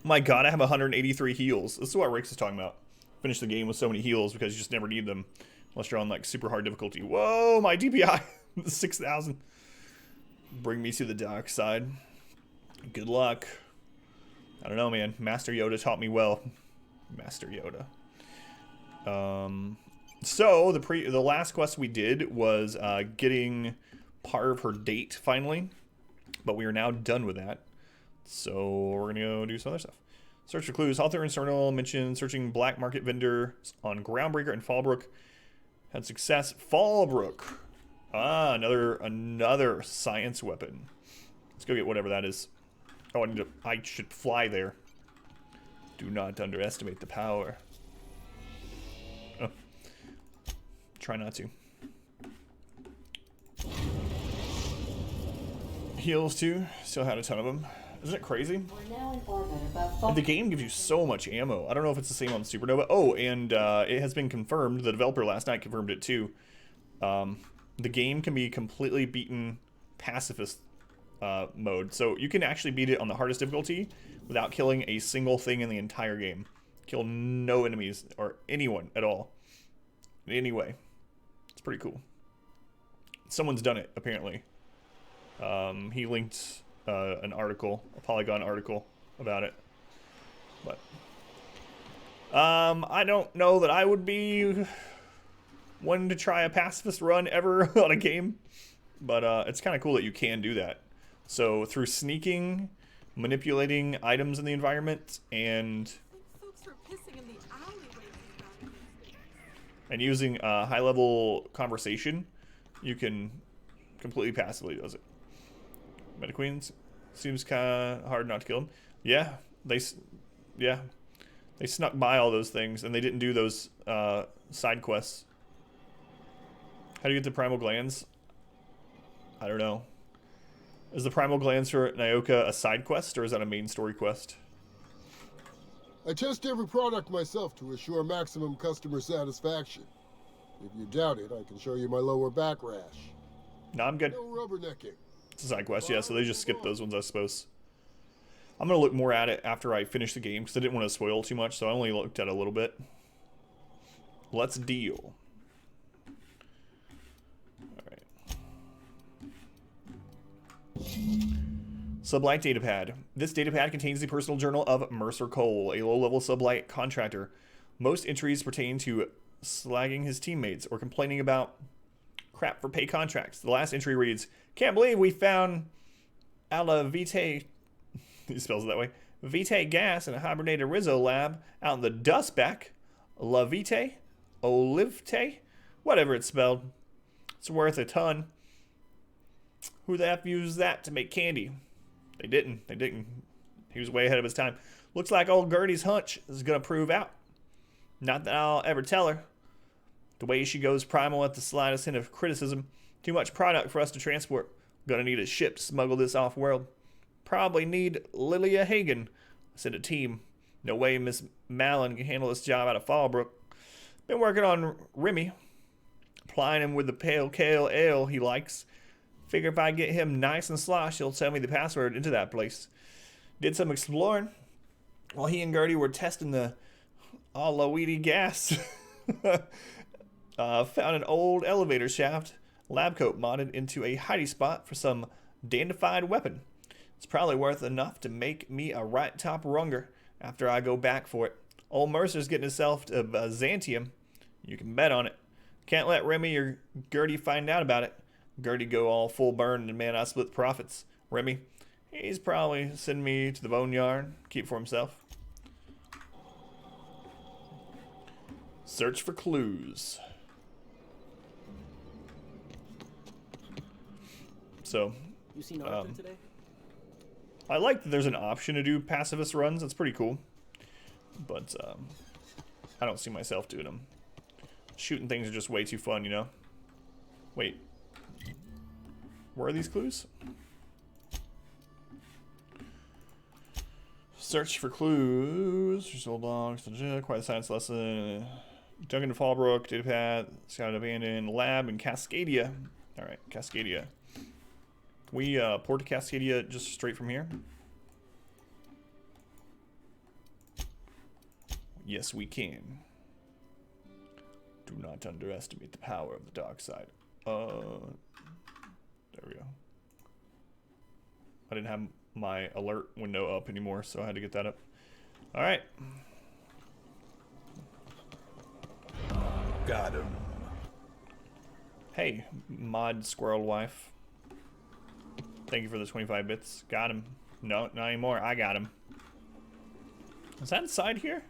My god, I have 183 heals. This is what Rix is talking about. Finish the game with so many heals because you just never need them. Unless you're on like super hard difficulty. Whoa, my DPI. 6,000. Bring me to the dark side. Good luck. I don't know, man. Master Yoda taught me well. Master Yoda. So the last quest we did was getting part of her date finally, but we are now done with that. So we're gonna go do some other stuff. Search for clues. Author Infernal mentioned searching black market vendors on Groundbreaker and Fallbrook. Had success. Fallbrook. Ah, another science weapon. Let's go get whatever that is. Oh, I should fly there. Do not underestimate the power. Oh. Try not to. Heals too. Still had a ton of them. Isn't it crazy? We're now in orbit above The game gives you so much ammo. I don't know if it's the same on Supernova. Oh, and it has been confirmed. The developer last night confirmed it too. The game can be completely beaten pacifist mode. So you can actually beat it on the hardest difficulty without killing a single thing in the entire game. Kill no enemies or anyone at all. Anyway, it's pretty cool. Someone's done it, apparently. He linked an article, a Polygon article about it. But I don't know that I would be one to try a pacifist run ever on a game. But it's kind of cool that you can do that. So through sneaking, manipulating items in the environment, and using high-level conversation, you can completely passively does it. Metaqueens seems kind of hard not to kill them. Yeah, they snuck by all those things, and they didn't do those side quests. How do you get the primal glands? I don't know. Is the primal glands for Nyoka a side quest, or is that a main story quest? I test every product myself to assure maximum customer satisfaction. If you doubt it, I can show you my lower back rash. No, I'm good. No rubbernecking. It's a side quest, yeah, so they just skipped those ones, I suppose. I'm going to look more at it after I finish the game, because I didn't want to spoil too much, so I only looked at it a little bit. Let's deal. Sublight Datapad. This datapad contains the personal journal of Mercer Cole, a low-level sublight contractor. Most entries pertain to slagging his teammates or complaining about crap for pay contracts. The last entry reads, "Can't believe we found Alavite," he spells it that way, "Vitae gas in a hibernated Rizzo lab out in the dust back. Lavite? Olivte? Whatever it's spelled. It's worth a ton. Who the F used that to make candy?" They didn't. He was way ahead of his time. Looks like old Gertie's hunch is going to prove out. Not that I'll ever tell her. The way she goes primal at the slightest hint of criticism. Too much product for us to transport. Gonna need a ship to smuggle this off-world. Probably need Lilia Hagen. Send a team. No way Miss Malin can handle this job out of Fallbrook. Been working on Remy. Plying him with the pale kale ale he likes. Figure if I get him nice and slosh, he'll tell me the password into that place. Did some exploring while he and Gertie were testing the Alawiti gas. Found an old elevator shaft, lab coat modded into a hidey spot for some dandified weapon. It's probably worth enough to make me a right top runger after I go back for it. Old Mercer's getting himself to Byzantium. You can bet on it. Can't let Remy or Gertie find out about it. Gertie go all full burn and man I split the profits. Remy, he's probably sending me to the boneyard, keep for himself. Search for clues. So, You seen Arthur today? I like that there's an option to do pacifist runs. That's pretty cool. But I don't see myself doing them. Shooting things are just way too fun, you know? Wait. Where are these clues? Search for clues. Result dogs. Quiet science lesson. Duncan to Fallbrook. Datapad. Scout abandoned. Lab and Cascadia. Alright, Cascadia. Can we port to Cascadia just straight from here? Yes, we can. Do not underestimate the power of the dark side. There we go. I didn't have my alert window up anymore, so I had to get that up. All right. Got him. Hey, mod squirrel wife. Thank you for the 25 bits. Got him. No, not anymore. I got him. Is that inside here?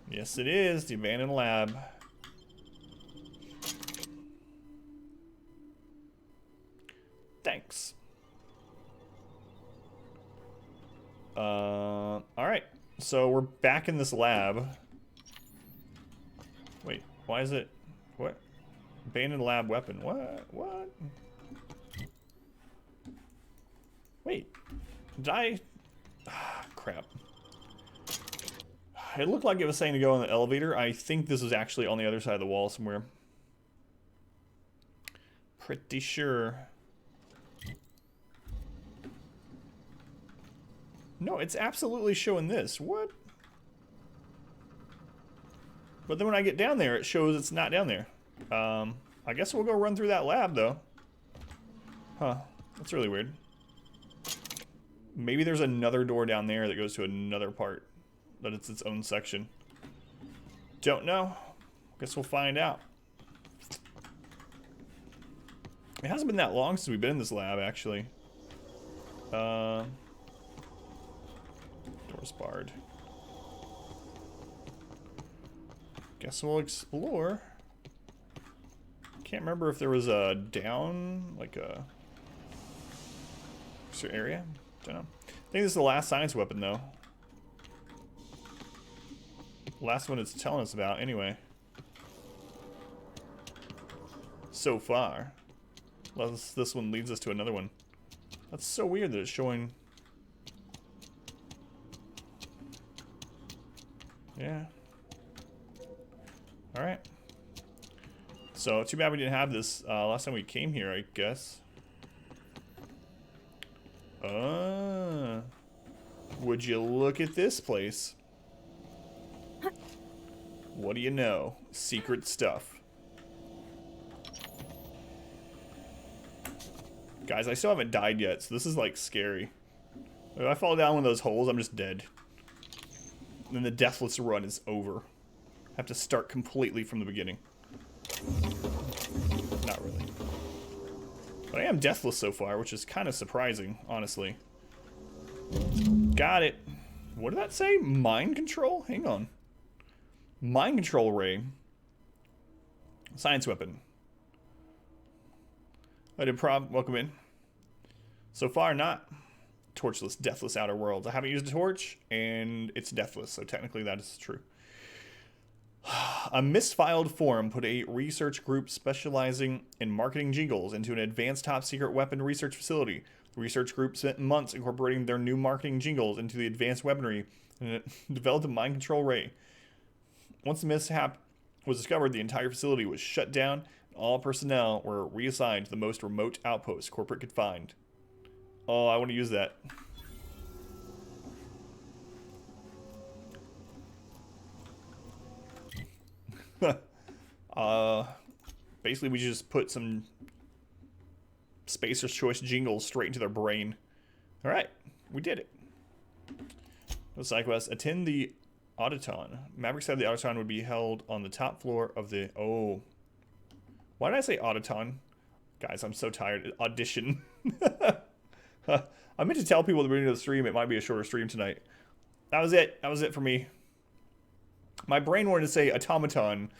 Yes, it is. The abandoned lab. Thanks. Alright. So we're back in this lab. Wait, why is it... What? Abandoned lab weapon. What? Wait. Did I... Ah, crap. It looked like it was saying to go in the elevator. I think this is actually on the other side of the wall somewhere. Pretty sure. No, it's absolutely showing this. What? But then when I get down there, it shows it's not down there. I guess we'll go run through that lab, though. Huh. That's really weird. Maybe there's another door down there that goes to another part. That it's its own section. Don't know. Guess we'll find out. It hasn't been that long since we've been in this lab, actually. Door's barred. Guess we'll explore. Can't remember if there was a down, like a area. Don't know. I think this is the last science weapon, though. Last one it's telling us about, anyway. So far. Unless this one leads us to another one. That's so weird that it's showing... Yeah. Alright. So, too bad we didn't have this last time we came here, I guess. Would you look at this place? What do you know? Secret stuff. Guys, I still haven't died yet, so this is like scary. If I fall down one of those holes, I'm just dead. And then the deathless run is over. I have to start completely from the beginning. Not really. But I am deathless so far, which is kind of surprising, honestly. Got it. What did that say? Mind control? Hang on. Mind control ray. Science weapon. I did welcome in. So far, not. Torchless, deathless outer worlds. I haven't used a torch, and it's deathless, so technically that is true. A misfiled form put a research group specializing in marketing jingles into an advanced top-secret weapon research facility. The research group spent months incorporating their new marketing jingles into the advanced weaponry, and it developed a mind control ray. Once the mishap was discovered, the entire facility was shut down, and all personnel were reassigned to the most remote outpost corporate could find. Oh, I want to use that. Basically we just put some Spacer's Choice jingles straight into their brain. Alright, we did it. No side quest. Attend the Auditon. Maverick said the Auditon would be held on the top floor of the... Oh. Why did I say Auditon? Guys, I'm so tired. Audition. I meant to tell people at the beginning of the stream it might be a shorter stream tonight. That was it. That was it for me. My brain wanted to say automaton.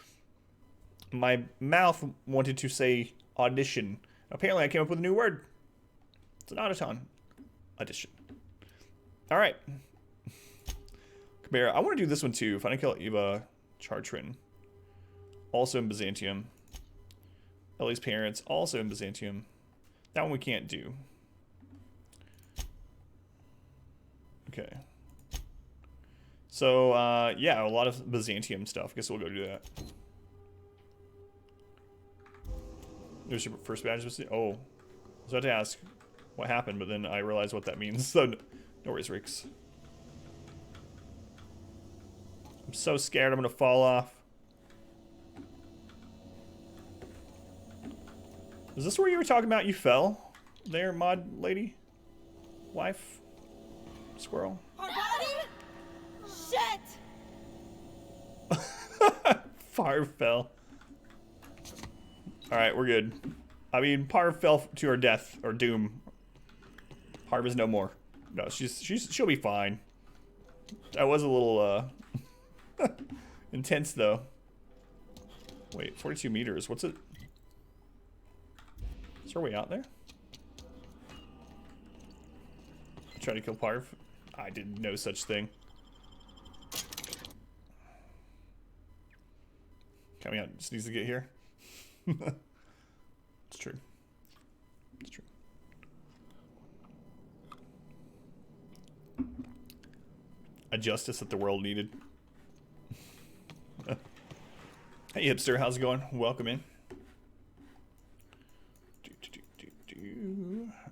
My mouth wanted to say audition. Apparently I came up with a new word. It's an autoton. Audition. Alright. Chimera. I want to do this one too. Find and kill Eva Chartrin. Also in Byzantium. Ellie's parents. Also in Byzantium. That one we can't do. Okay. So, yeah, a lot of Byzantium stuff. Guess we'll go do that. There's your first badge. Oh. I was about to ask what happened, but then I realized what that means. So, no worries, Rix. I'm so scared I'm gonna fall off. Is this where you were talking about you fell? There, mod lady? Wife? Squirrel? Our body? Shit! Parv fell. Alright, we're good. I mean, Parv fell to her death, or doom. Parv is no more. No, she'll be fine. That was a little, intense, though. Wait, 42 meters. What's it? Is there a way out there? Try to kill Parv? I did no such thing. Coming out, just needs to get here. It's true. It's true. A justice that the world needed. Hey hipster, how's it going? Welcome in.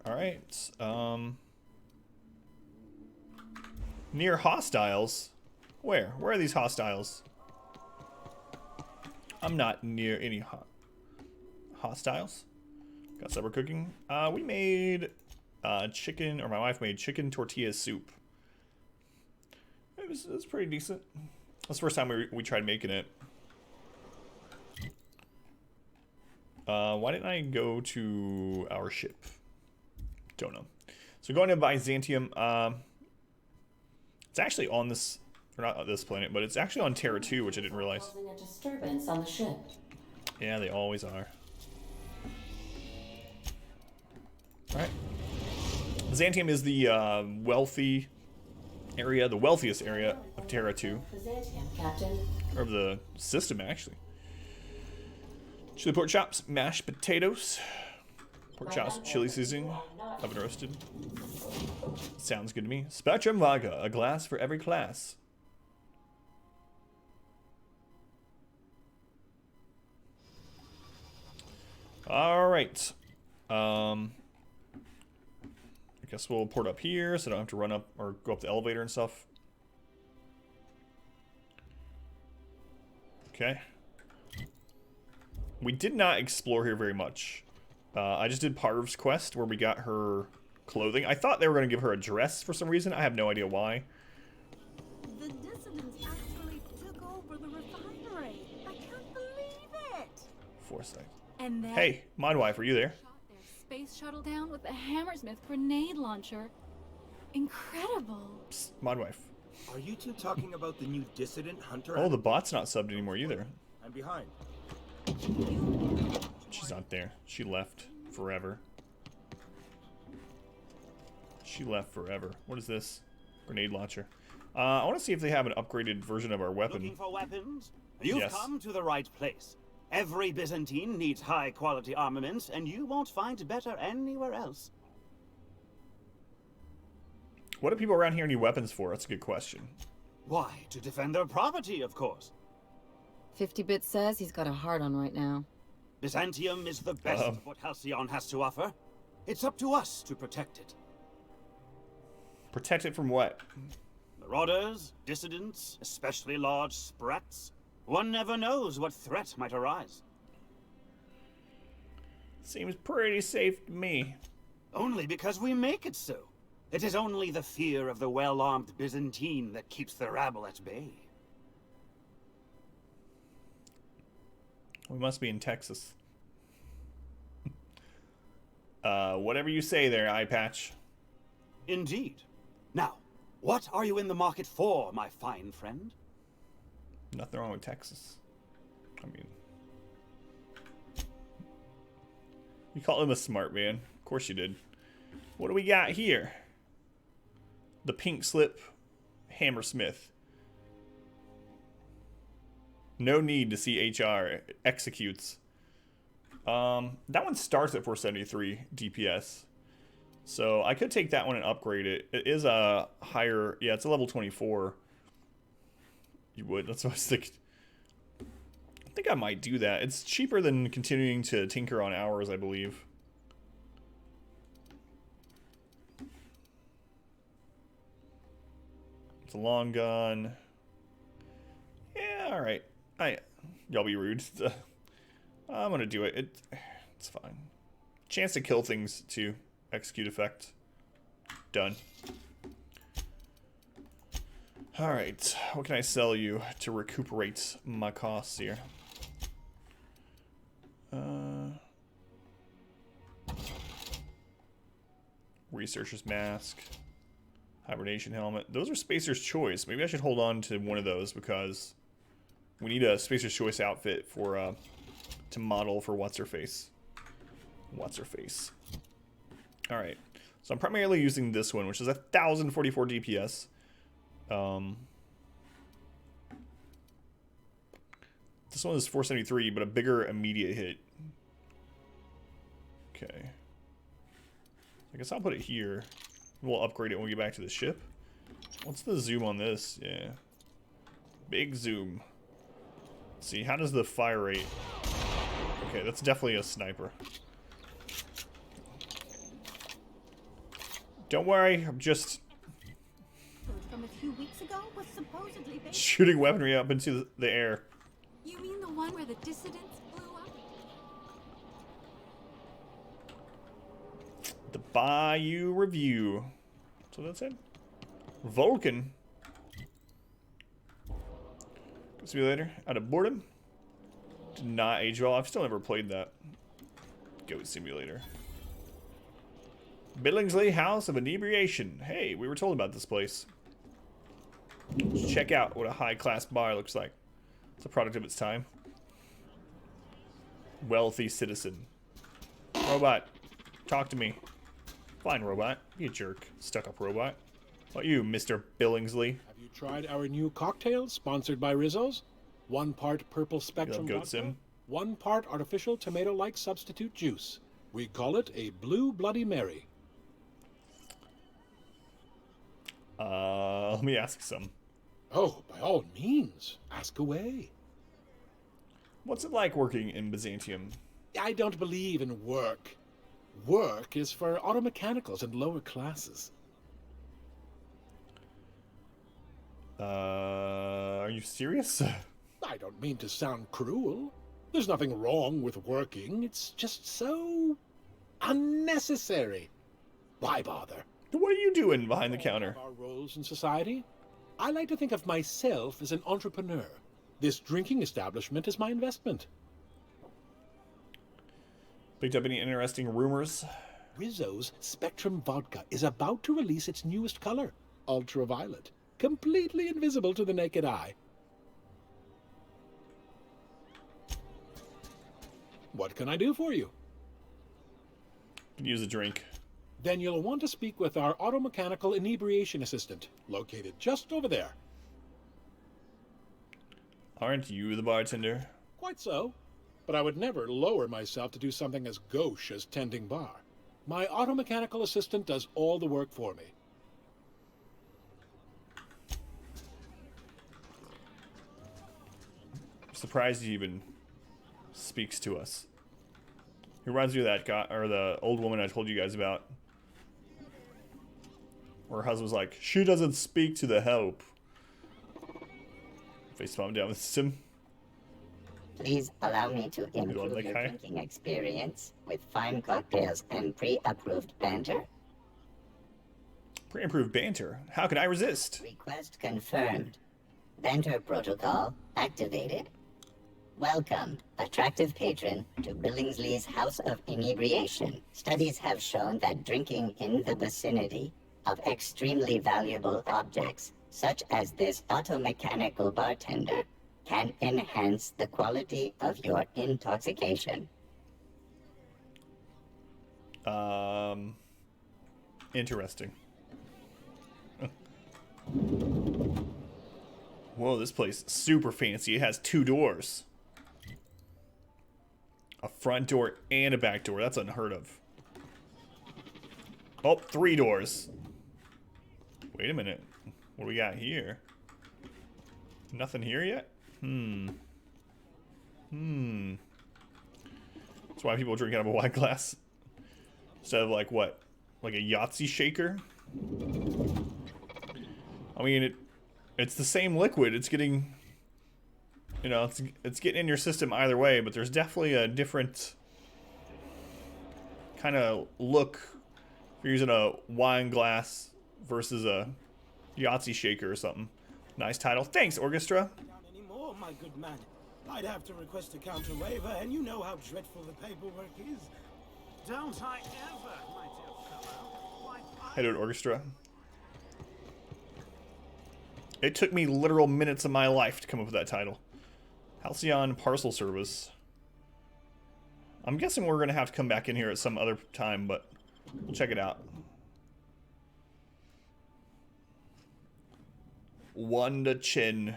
Alright. Near hostiles? Where? Where are these hostiles? I'm not near any hostiles. Got supper cooking. We made chicken, or my wife made chicken tortilla soup. It was pretty decent. That's the first time we tried making it. Why didn't I go to our ship? Don't know. So going to Byzantium. It's actually on this, or not on this planet, but it's actually on Terra 2, which I didn't realize. Causing a disturbance on the ship. Yeah, they always are. Alright. Byzantium is the wealthy area, the wealthiest area of Terra 2. Byzantium, Captain. Or of the system, actually. Chili pork chops, mashed potatoes. Pork chops, chili seasoning, oven roasted. Sounds good to me. Spectrum vodka, a glass for every class. Alright. I guess we'll port up here so I don't have to run up or go up the elevator and stuff. Okay. We did not explore here very much. I just did Parv's quest where we got her clothing. I thought they were going to give her a dress for some reason. I have no idea why. The dissidents actually took over the refinery. I can't believe it. Foresight. And then Hey, mod wife, are you there? shot their space shuttle down with a Hammersmith grenade launcher. Incredible. Psst, mod wife. Are you two talking about the new dissident hunter? Oh, the bot's not subbed anymore either. I'm behind. She's not there. She left forever. She left forever. What is this? Grenade launcher. I want to see if they have an upgraded version of our weapon. Looking for weapons? You've Yes. come to the right place. Every Byzantine needs high-quality armaments, and you won't find better anywhere else. What do people around here need weapons for? That's a good question. Why? To defend their property, of course. 50-bit says he's got a hard on right now. Byzantium is the best of what Halcyon has to offer. It's up to us to protect it. Protect it from what? Marauders, dissidents, especially large sprats. One never knows what threat might arise. Seems pretty safe to me. Only because we make it so. It is only the fear of the well-armed Byzantine that keeps the rabble at bay. We must be in Texas. Whatever you say there, eye patch. Indeed. Now, what are you in the market for, my fine friend? Nothing wrong with Texas. I mean, you call him a smart man. Of course you did. What do we got here? The pink slip Hammersmith. No need to see HR. Executes. That one starts at 473 DPS. So I could take that one and upgrade it. It is a higher... Yeah, it's a level 24. You would. That's what I was thinking. I think I might do that. It's cheaper than continuing to tinker on hours, I believe. It's a long gun. Yeah, all right. Y'all be rude. I'm gonna do it. It's fine. Chance to kill things to execute effect. Done. All right. What can I sell you to recuperate my costs here? Researcher's mask. Hibernation helmet. Those are Spacer's Choice. Maybe I should hold on to one of those because we need a Spacer's Choice outfit for to model for What's-Her-Face. What's-Her-Face. Alright. So I'm primarily using this one, which is 1044 DPS. This one is 473, but a bigger immediate hit. Okay. I guess I'll put it here. We'll upgrade it when we get back to the ship. What's the zoom on this? Yeah. Big zoom. Let's see, how does the fire rate... Okay, that's definitely a sniper. Don't worry, I'm just... From a few weeks ago was supposedly based... shooting weaponry up into the air. You mean the one where the dissidents blew up? The Bayou Review. So that's it. Vulcan. See you later. Out of boredom. Did not age well. I've still never played that. Goat Simulator. Billingsley House of Inebriation. Hey, we were told about this place. Let's check out what a high-class bar looks like. It's a product of its time. Wealthy citizen. Robot, talk to me. Fine, robot. Be a jerk. Stuck-up robot. What about you, Mr. Billingsley? Have you tried our new cocktail sponsored by Rizzo's? 1 part purple spectrum Goat vodka, Sim. 1 part artificial tomato-like substitute juice. We call it a Blue Bloody Mary. Let me ask some. Oh, by all means, ask away. What's it like working in Byzantium? I don't believe in work. Work is for automechanicals and lower classes. Are you serious? I don't mean to sound cruel. There's nothing wrong with working. It's just so unnecessary. Why bother? What are you doing behind the counter? Our roles in society? I like to think of myself as an entrepreneur. This drinking establishment is my investment. Picked up any interesting rumors? Rizzo's Spectrum Vodka is about to release its newest color, ultraviolet, completely invisible to the naked eye. What can I do for you? Can use a drink. Then you'll want to speak with our automechanical inebriation assistant, located just over there. Aren't you the bartender? Quite so. But I would never lower myself to do something as gauche as tending bar. My automechanical assistant does all the work for me. I'm surprised he even speaks to us. He reminds me of that guy, or the old woman I told you guys about. Where her husband was like, she doesn't speak to the help. Face palm down the system. Please allow me to improve like your high? drinking experience with fine cocktails and pre-approved banter. Pre-improved banter. How can I resist? Request confirmed. Banter protocol activated. Welcome, attractive patron, to Billingsley's House of Inebriation. Studies have shown that drinking in the vicinity of extremely valuable objects, such as this automechanical bartender, can enhance the quality of your intoxication. Interesting. Whoa, this place is super fancy. It has 2 doors. A front door and a back door. That's unheard of. Oh, 3 doors. Wait a minute. What do we got here? Nothing here yet? That's why people drink out of a wine glass. Instead of like what? Like a Yahtzee shaker? I mean, it's the same liquid. It's getting You know, it's getting in your system either way, but there's definitely a different kind of look if you're using a wine glass versus a Yahtzee shaker or something. Nice title. Thanks, Orchestra. Anymore, my good man. I'd have to request a counter waiver, and you know how dreadful the paperwork is. Don't I ever, my dear fellow? Why, Hey, dude, Orchestra. It took me literal minutes of my life to come up with that title. Halcyon Parcel Service. I'm guessing we're going to have to come back in here at some other time, but we'll check it out. Wanda Chin.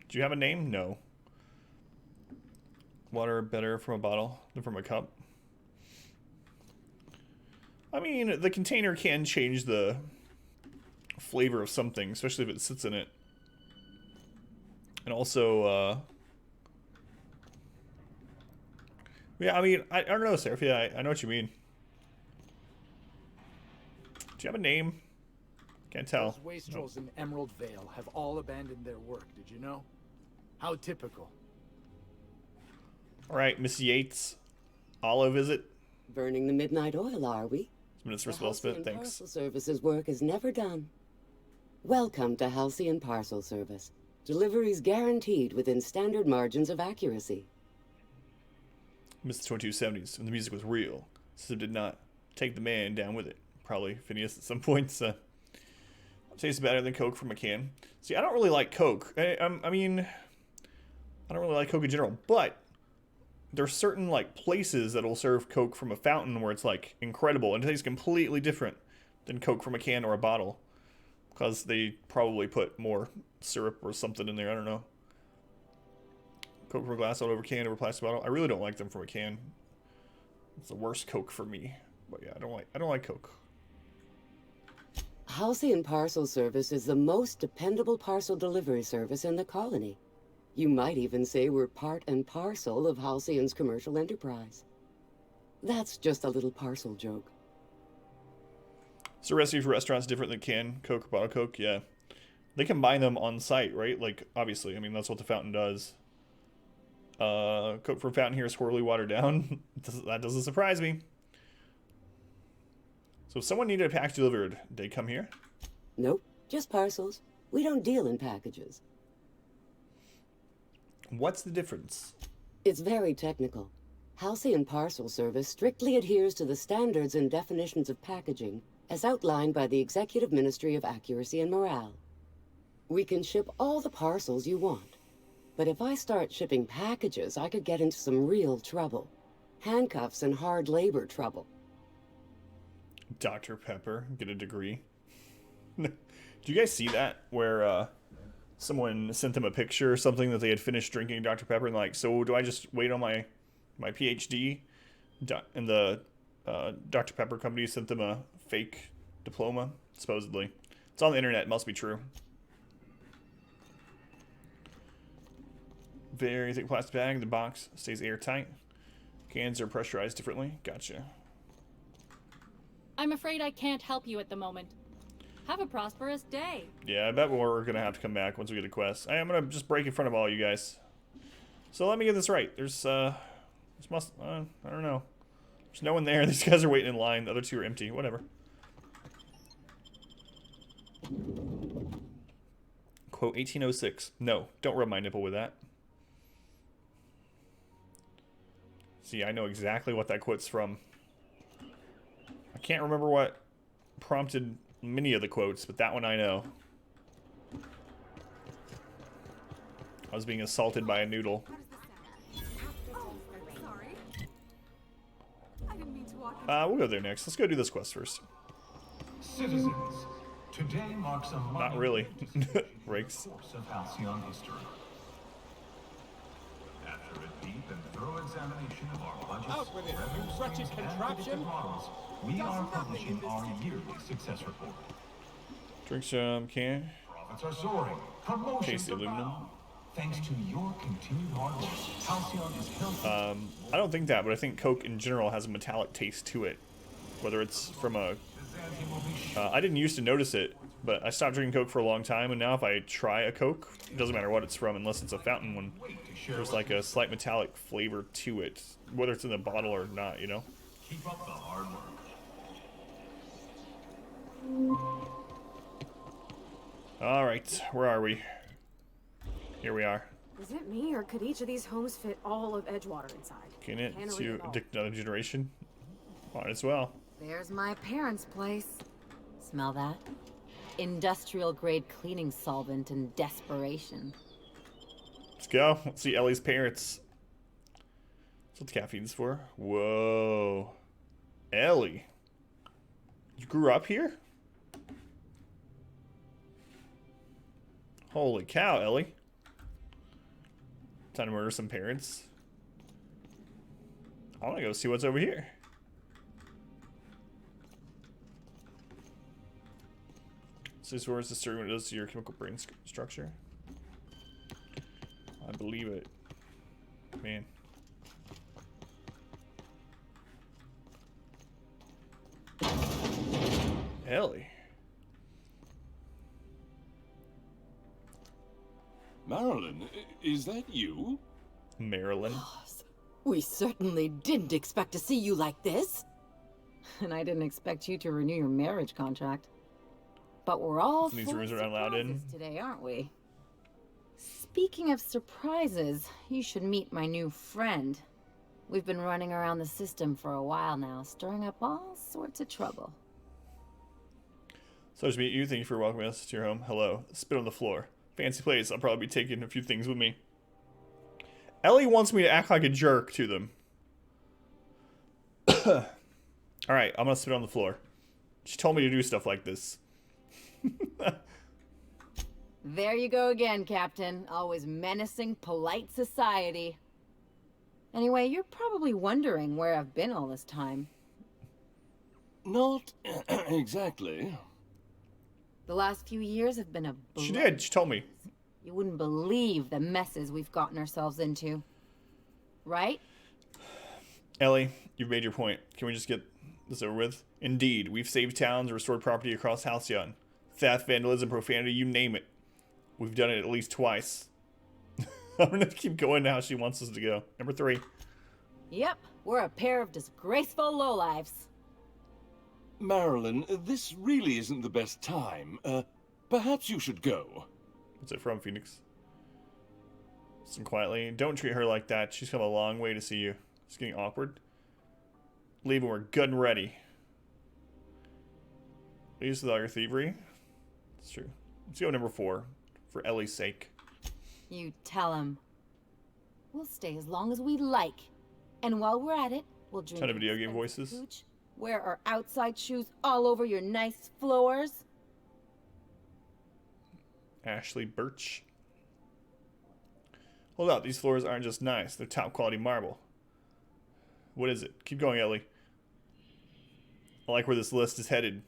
Do you have a name? No. Water better from a bottle than from a cup. I mean, the container can change the flavor of something, especially if it sits in it. And also, yeah, I mean, I don't know, Seraph. Yeah, I know what you mean. Do you have a name? Can't tell. Those wastrels in Emerald Vale have all abandoned their work, did you know? How typical. Alright, Miss Yates. Olive, is it? Burning the midnight oil, are we? Minutes for well spent, thanks. Parcel Service's work is never done. Welcome to Halcyon Parcel Service. Deliveries guaranteed within standard margins of accuracy. Missed the 2270s, and the music was real. So did not take the man down with it. Probably Phineas at some points. Tastes better than Coke from a can. See, I don't really like Coke. I mean, I don't really like Coke in general, but there's certain like places that'll serve Coke from a fountain where it's like incredible and it tastes completely different than Coke from a can or a bottle, because they probably put more syrup or something in there. I don't know. Coke from a glass all over can over plastic bottle. I really don't like them from a can. It's the worst Coke for me. But yeah, I don't like Coke. Halcyon Parcel Service is the most dependable parcel delivery service in the colony. You might even say we're part and parcel of Halcyon's commercial enterprise. That's just a little parcel joke. So recipe for restaurants different than can Coke or bottle Coke? Yeah. They combine them on site, right? Like, obviously, I mean, that's what the fountain does. Coke from fountain here is horribly watered down. That doesn't surprise me. So if someone needed a package delivered, they come here? Nope, just parcels. We don't deal in packages. What's the difference? It's very technical. Halcyon Parcel Service strictly adheres to the standards and definitions of packaging as outlined by the Executive Ministry of Accuracy and Morale. We can ship all the parcels you want. But if I start shipping packages, I could get into some real trouble. Handcuffs and hard labor trouble. Dr. Pepper, get a degree. Do you guys see that? Where someone sent them a picture or something that they had finished drinking Dr. Pepper and like, so do I just wait on my PhD? And the Dr. Pepper company sent them a fake diploma, supposedly. It's on the internet, it must be true. Very thick plastic bag, the box stays airtight. Cans are pressurized differently, gotcha. I'm afraid I can't help you at the moment. Have a prosperous day. Yeah, I bet we're going to have to come back once we get a quest. I am going to just break in front of all you guys. So let me get this right. There's, I don't know. There's no one there. These guys are waiting in line. The other two are empty. Whatever. Quote 1806. No, don't rub my nipple with that. See, I know exactly what that quote's from. I can't remember what prompted many of the quotes, but that one I know. I was being assaulted by a noodle. We'll go there next. Let's go do this quest first. Citizens, today marks a not really. Rakes. Of Halcyon history. After a deep and thorough examination of our budgets, Out with it, you wretched contraption! Models, we are publishing our yearly success report. Drink some can. Profits are soaring. Promotions Tasty aluminum. Thanks to your continued hard work, Halcyon is healthy. I don't think that, but I think Coke in general has a metallic taste to it. Whether it's from a I didn't used to notice it, but I stopped drinking Coke for a long time, and now if I try a Coke, it doesn't matter what it's from, unless it's a fountain one. There's like a slight metallic flavor to it, whether it's in the bottle or not, you know? Keep up the hard work. Alright, where are we? Here we are. Is it me, or could each of these homes fit all of Edgewater inside? Can it Can't read to it all. addict another generation? Might as well. There's my parents' place. Smell that? Industrial grade cleaning solvent and desperation. Let's go. Let's see Ellie's parents. That's what the caffeine's for. Whoa. Ellie. You grew up here? Holy cow, Ellie. Time to murder some parents. I want to go see what's over here. So this is disturbing what it does to your chemical brain structure. I believe it. Man. Ellie. Marilyn, is that you? Marilyn. We certainly didn't expect to see you like this. And I didn't expect you to renew your marriage contract. But we're all These full rooms of are allowed in. surprises today, aren't we? Speaking of surprises, you should meet my new friend. We've been running around the system for a while now, stirring up all sorts of trouble. So to meet you, thank you for welcoming us to your home. Hello. Spit on the floor. Fancy place. I'll probably be taking a few things with me. Ellie wants me to act like a jerk to them. Alright, I'm gonna spit on the floor. She told me to do stuff like this. There you go again, Captain. Always menacing polite society. Anyway, you're probably wondering where I've been all this time. Not exactly. The last few years have been a She did. She told me. You wouldn't believe the messes we've gotten ourselves into. Right? Ellie, you've made your point. Can we just get this over with? Indeed, we've saved towns and restored property across Halcyon. Theft, vandalism, profanity, you name it. We've done it at least twice. I'm gonna keep going to how she wants us to go. Number 3. Yep, we're a pair of disgraceful lowlifes. Marilyn, this really isn't the best time. Perhaps you should go. What's it from, Phoenix? Listen quietly. Don't treat her like that. She's come a long way to see you. It's getting awkward. Leave when we're good and ready. Leaves with all your thievery. It's true. Let's go number 4. For Ellie's sake. You tell him. We'll stay as long as we like. And while we're at it, we'll drink Ton of video game voices. Hooch, wear our outside shoes all over your nice floors. Ashley Birch. Hold up, these floors aren't just nice, they're top quality marble. What is it? Keep going, Ellie. I like where this list is headed.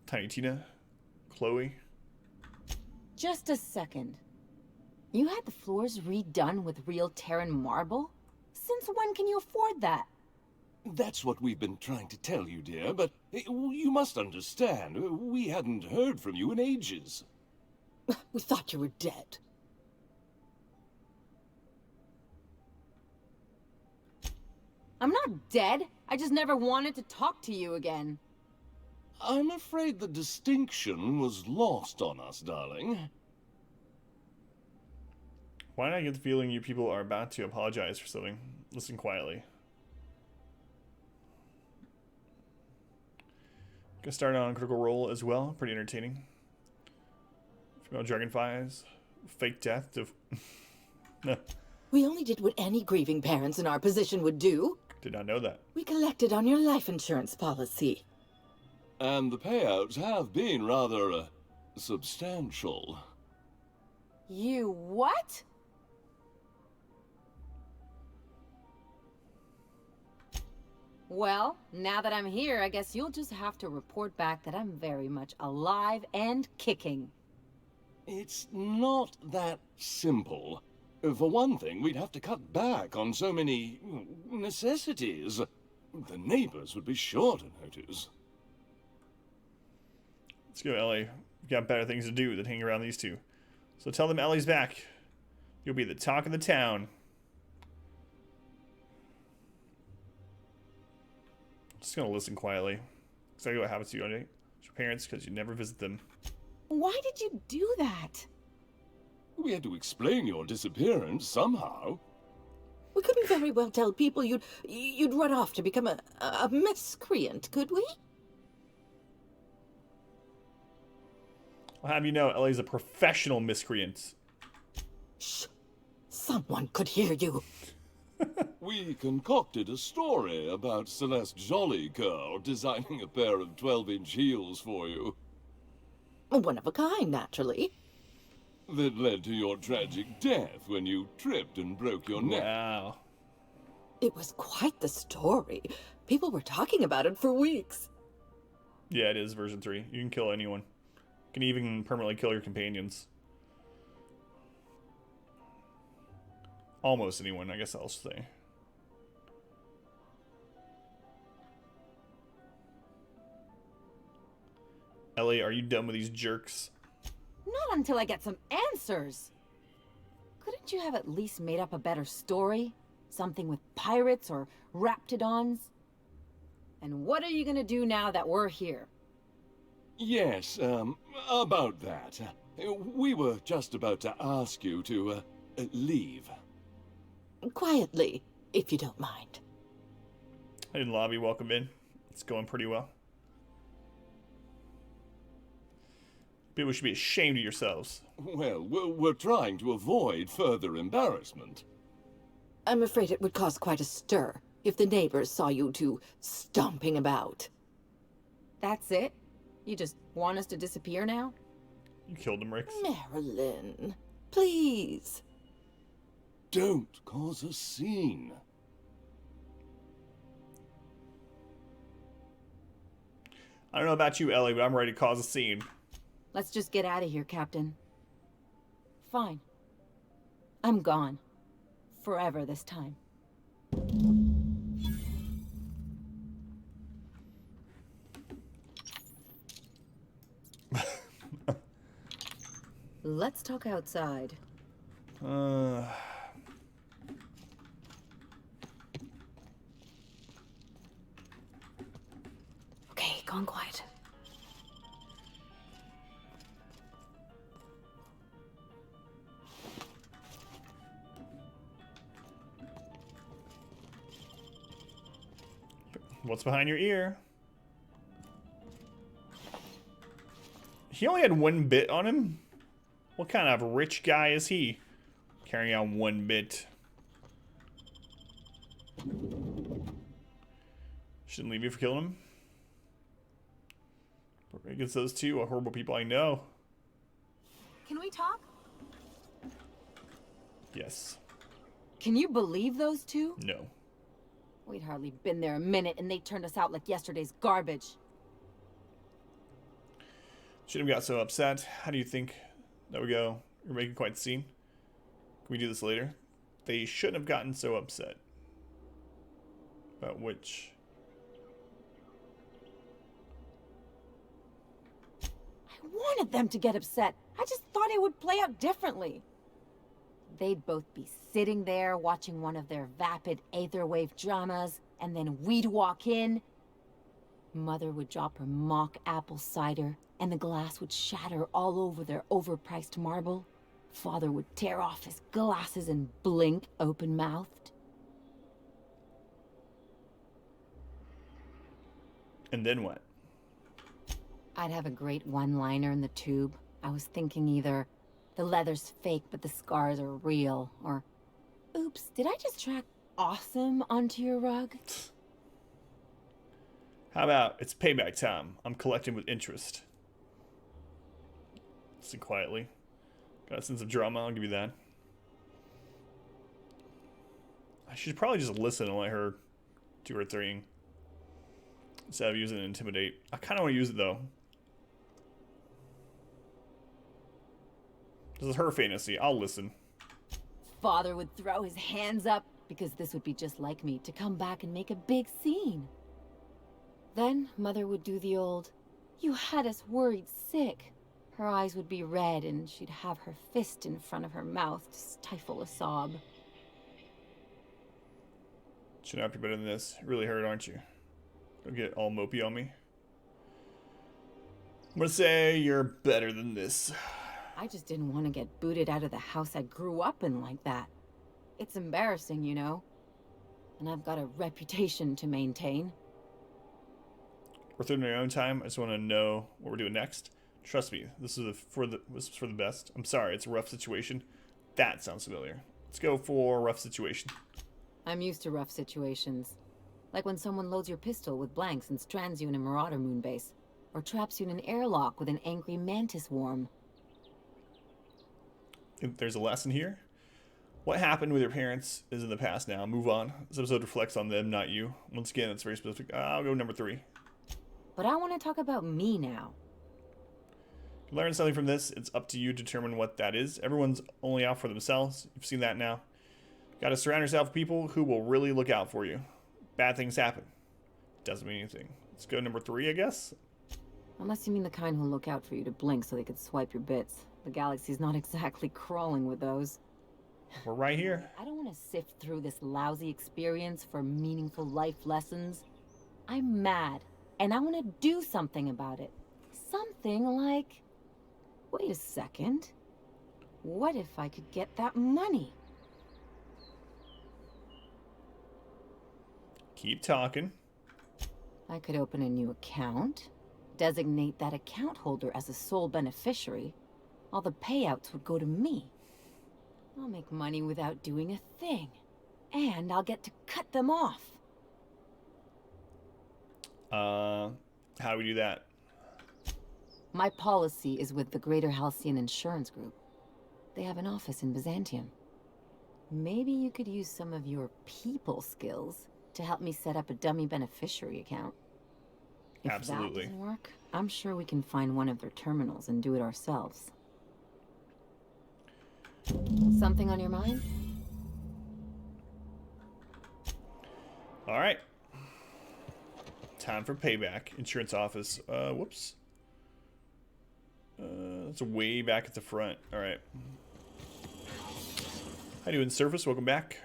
Tiny Tina. Chloe. Just a second. You had the floors redone with real Terran marble? Since when can you afford that? That's what we've been trying to tell you, dear, but you must understand. We hadn't heard from you in ages. We thought you were dead. I'm not dead. I just never wanted to talk to you again. I'm afraid the distinction was lost on us, darling. Why not get the feeling you people are about to apologize for something? Listen quietly. Gonna start on Critical Role as well. Pretty entertaining. Female dragonflies. Fake death to... No. We only did what any grieving parents in our position would do. Did not know that. We collected on your life insurance policy. And the payouts have been rather, substantial. You what? Well, now that I'm here, I guess you'll just have to report back that I'm very much alive and kicking. It's not that simple. For one thing, we'd have to cut back on so many necessities. The neighbors would be sure to notice. Let's go, Ellie. We've got better things to do than hang around these two. So tell them Ellie's back. You'll be the talk of the town. Just gonna listen quietly. Exactly what happens to you on your parents because you never visit them. Why did you do that? We had to explain your disappearance somehow. We couldn't very well tell people you'd run off to become a miscreant, could we? I'll have you know, Ellie's a professional miscreant. Shh! Someone could hear you. We concocted a story about Celeste Jollycurl designing a pair of 12-inch heels for you. One of a kind, naturally. That led to your tragic death when you tripped and broke your neck. Wow. It was quite the story. People were talking about it for weeks. Yeah, it is version 3. You can kill anyone. You can even permanently kill your companions. Almost anyone, I guess I'll say. Ellie, are you done with these jerks? Not until I get some answers. Couldn't you have at least made up a better story? Something with pirates or raptidons? And what are you gonna do now that we're here? Yes, about that. We were just about to ask you to, leave. Quietly, if you don't mind. Hey, lobby, welcome in. It's going pretty well. People should be ashamed of yourselves. Well, we're trying to avoid further embarrassment. I'm afraid it would cause quite a stir if the neighbors saw you two stomping about. That's it? You just want us to disappear now? You killed him, Rix. Marilyn, please. Don't cause a scene. I don't know about you, Ellie, but I'm ready to cause a scene. Let's just get out of here, Captain. Fine. I'm gone. Forever this time. Let's talk outside. Okay, gone quiet. What's behind your ear? He only had 1 bit on him? What kind of rich guy is he? Carrying on 1 bit. Shouldn't leave me for killing him. Against those two are horrible people I know. Can we talk? Yes. Can you believe those two? No. We'd hardly been there a minute and they turned us out like yesterday's garbage. Shouldn't have got so upset. How do you think? There we go. You're making quite the scene. Can we do this later? They shouldn't have gotten so upset. About which? I wanted them to get upset. I just thought it would play out differently. They'd both be sitting there watching one of their vapid aetherwave dramas, and then we'd walk in. Mother would drop her mock apple cider, and the glass would shatter all over their overpriced marble. Father would tear off his glasses and blink open-mouthed. And then what? I'd have a great one-liner in the tube. I was thinking either, the leather's fake but the scars are real, or, oops, did I just track awesome onto your rug? How about, it's payback time. I'm collecting with interest. Listen quietly. Got a sense of drama, I'll give you that. I should probably just listen and let her do her thing. Instead of using it to intimidate. I kind of want to use it though. This is her fantasy. I'll listen. Father would throw his hands up. because this would be just like me to come back and make a big scene. Then Mother would do the old, "You had us worried sick." Her eyes would be red and she'd have her fist in front of her mouth to stifle a sob. Should not be better than this. You're really hurt, aren't you? Don't get all mopey on me. I'm gonna say you're better than this. I just didn't want to get booted out of the house I grew up in like that. It's embarrassing, you know. And I've got a reputation to maintain. We're through in our own time. I just want to know what we're doing next. Trust me, this is for the best. I'm sorry, it's a rough situation. That sounds familiar. Let's go for a rough situation. I'm used to rough situations. Like when someone loads your pistol with blanks and strands you in a Marauder moonbase. Or traps you in an airlock with an angry mantis worm. If there's a lesson here. What happened with your parents is in the past now. Move on. This episode reflects on them, not you. Once again, it's very specific. I'll go number 3. But I want to talk about me now. Learn something from this. It's up to you to determine what that is. Everyone's only out for themselves. You've seen that now. Got to surround yourself with people who will really look out for you. Bad things happen. Doesn't mean anything. Let's go number 3, I guess. Unless you mean the kind who'll look out for you to blink so they could swipe your bits. The galaxy's not exactly crawling with those. We're right here. I don't want to sift through this lousy experience for meaningful life lessons. I'm mad, and I want to do something about it. Something like... Wait a second. What if I could get that money? Keep talking. I could open a new account. Designate that account holder as a sole beneficiary. All the payouts would go to me. I'll make money without doing a thing. And I'll get to cut them off. How do we do that? My policy is with the Greater Halcyon Insurance Group. They have an office in Byzantium. Maybe you could use some of your people skills to help me set up a dummy beneficiary account. If Absolutely. that doesn't work, I'm sure we can find one of their terminals and do it ourselves. Something on your mind? All right. Time for payback. Insurance office. Whoops. That's way back at the front. All right. How you doing, Surface? Welcome back.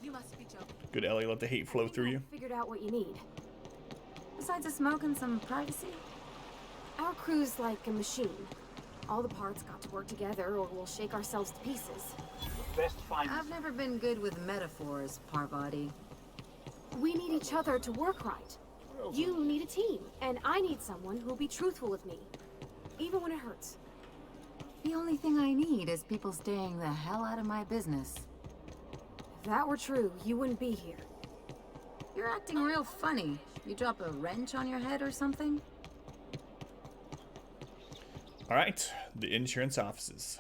You must be joking. Good, Ellie. Let the hate flow through you. Figured out what you need. Besides a smoke and some privacy, our crew's like a machine. All the parts got to work together or we'll shake ourselves to pieces. I've never been good with metaphors, Parvati. We need each other to work right. You need a team, and I need someone who'll be truthful with me, even when it hurts. The only thing I need is people staying the hell out of my business. If that were true, you wouldn't be here. You're acting real funny. You drop a wrench on your head or something? All right. The insurance offices.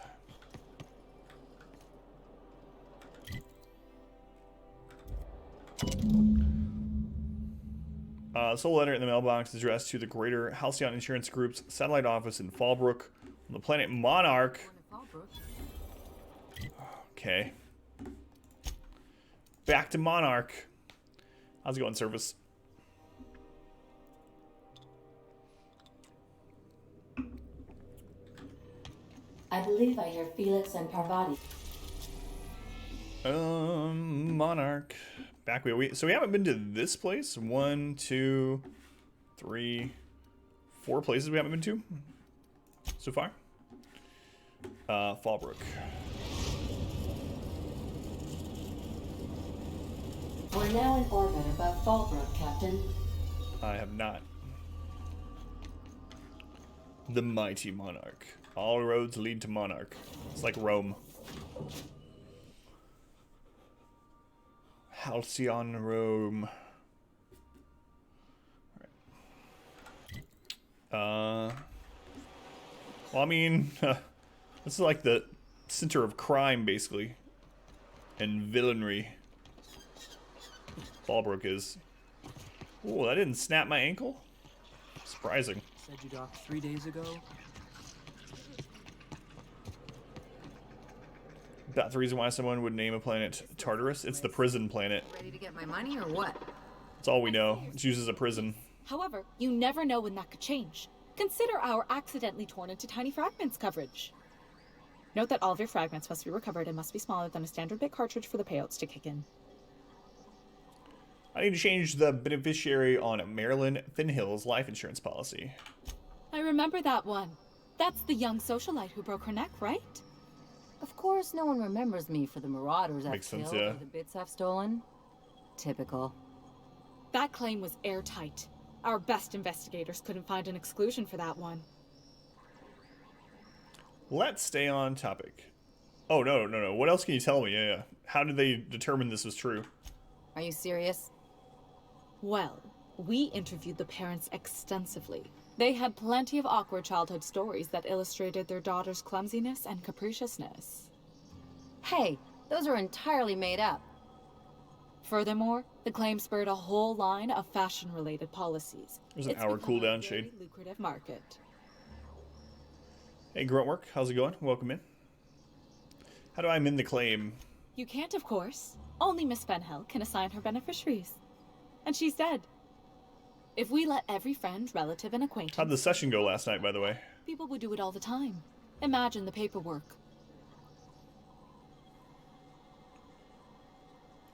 This whole letter in the mailbox is addressed to the Greater Halcyon Insurance Group's satellite office in Fallbrook on the planet Monarch. Okay. Back to Monarch. How's it going, Service? I believe I hear Felix and Parvati. Monarch. Back so we haven't been to this place. 1, 2, 3, 4 places we haven't been to so far. Fallbrook. We're now in orbit above Fallbrook, Captain. I have not. The mighty Monarch. All roads lead to Monarch. It's like Rome. Halcyon, Rome. Well, I mean, this is like the center of crime, basically, and villainy. Fallbrook is. Oh, that didn't snap my ankle? Surprising. Said you docked 3 days ago? That's the reason why someone would name a planet Tartarus. It's the prison planet. Ready to get my money or what? That's all we know. It's used as a prison. However, you never know when that could change. Consider our accidentally torn into tiny fragments coverage. Note that all of your fragments must be recovered and must be smaller than a standard bit cartridge for the payouts to kick in. I need to change the beneficiary on Marilyn Finhill's life insurance policy. I remember that one. That's the young socialite who broke her neck, right? Of course, no one remembers me for the marauders I've Makes sense, killed yeah. or the bits I've stolen. Typical. That claim was airtight. Our best investigators couldn't find an exclusion for that one. Let's stay on topic. Oh, no. What else can you tell me? Yeah. How did they determine this was true? Are you serious? Well, we interviewed the parents extensively. They had plenty of awkward childhood stories that illustrated their daughter's clumsiness and capriciousness. Hey, those are entirely made up. Furthermore, the claim spurred a whole line of fashion-related policies. There's an It's hour become a cooldown, very Shade. lucrative market. Hey, Gruntwork, how's it going? Welcome in. How do I amend the claim? You can't, of course. Only Miss Fenhill can assign her beneficiaries. And she's dead. If we let every friend, relative, and acquaintance... How'd the session go last night, by the way? People would do it all the time. Imagine the paperwork.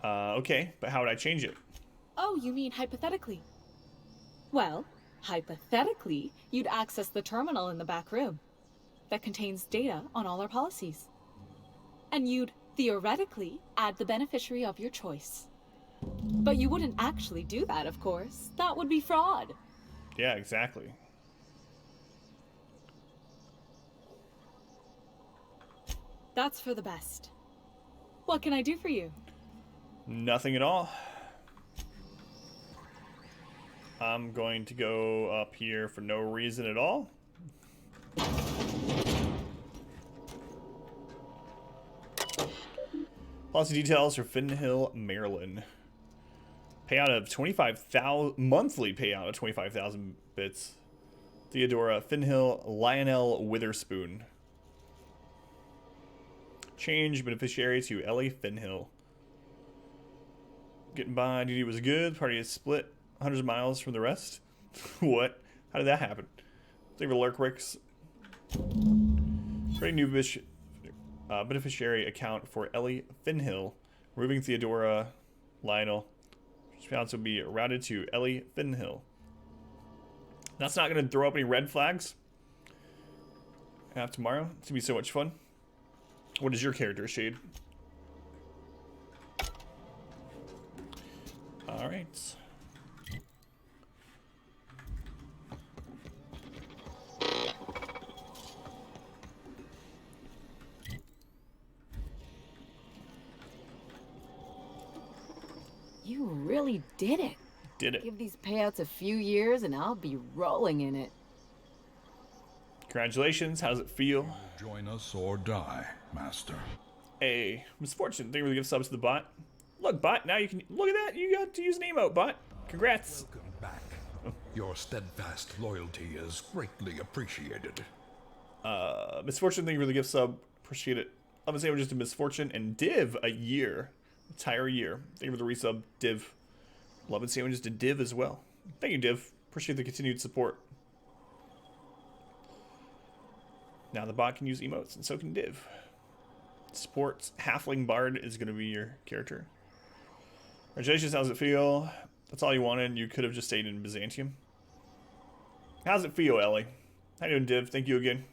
Okay, but how would I change it? Oh, you mean hypothetically? Well, hypothetically, you'd access the terminal in the back room that contains data on all our policies. And you'd, theoretically, add the beneficiary of your choice. But you wouldn't actually do that, of course. That would be fraud. Yeah, exactly. That's for the best. What can I do for you? Nothing at all. I'm going to go up here for no reason at all. Policy details for Finhill, Maryland. Payout of 25,000 monthly payout of 25,000 bits. Theodora Finhill, Lionel Witherspoon. Change beneficiary to Ellie Finhill. Getting by duty was good. Party is split hundreds of miles from the rest. What? How did that happen? Save the lurk bricks. Create new beneficiary account for Ellie Finhill. Removing Theodora Lionel. Response will be routed to Ellie Finhill. That's not going to throw up any red flags. Have tomorrow. It's going to be so much fun. What is your character, Shade? All right. You really did it. Did it. Give these payouts a few years and I'll be rolling in it. Congratulations. How does it feel? Join us or die, Master. A misfortune. Thank you for the gift subs to the bot. Look, bot, now you can... Look at that. You got to use an emote, bot. Congrats. Welcome back. Your steadfast loyalty is greatly appreciated. Misfortune, thank you for the gift sub. Appreciate it. I'm going to say we're just a misfortune. And Div, a year. Entire year. Thank you for the resub, Div. Love and sandwiches to Div as well. Thank you, Div. Appreciate the continued support. Now the bot can use emotes, and so can Div. Sports Halfling Bard is going to be your character. Congratulations, how's it feel? That's all you wanted. You could have just stayed in Byzantium. How's it feel, Ellie? How you doing, Div? Thank you again.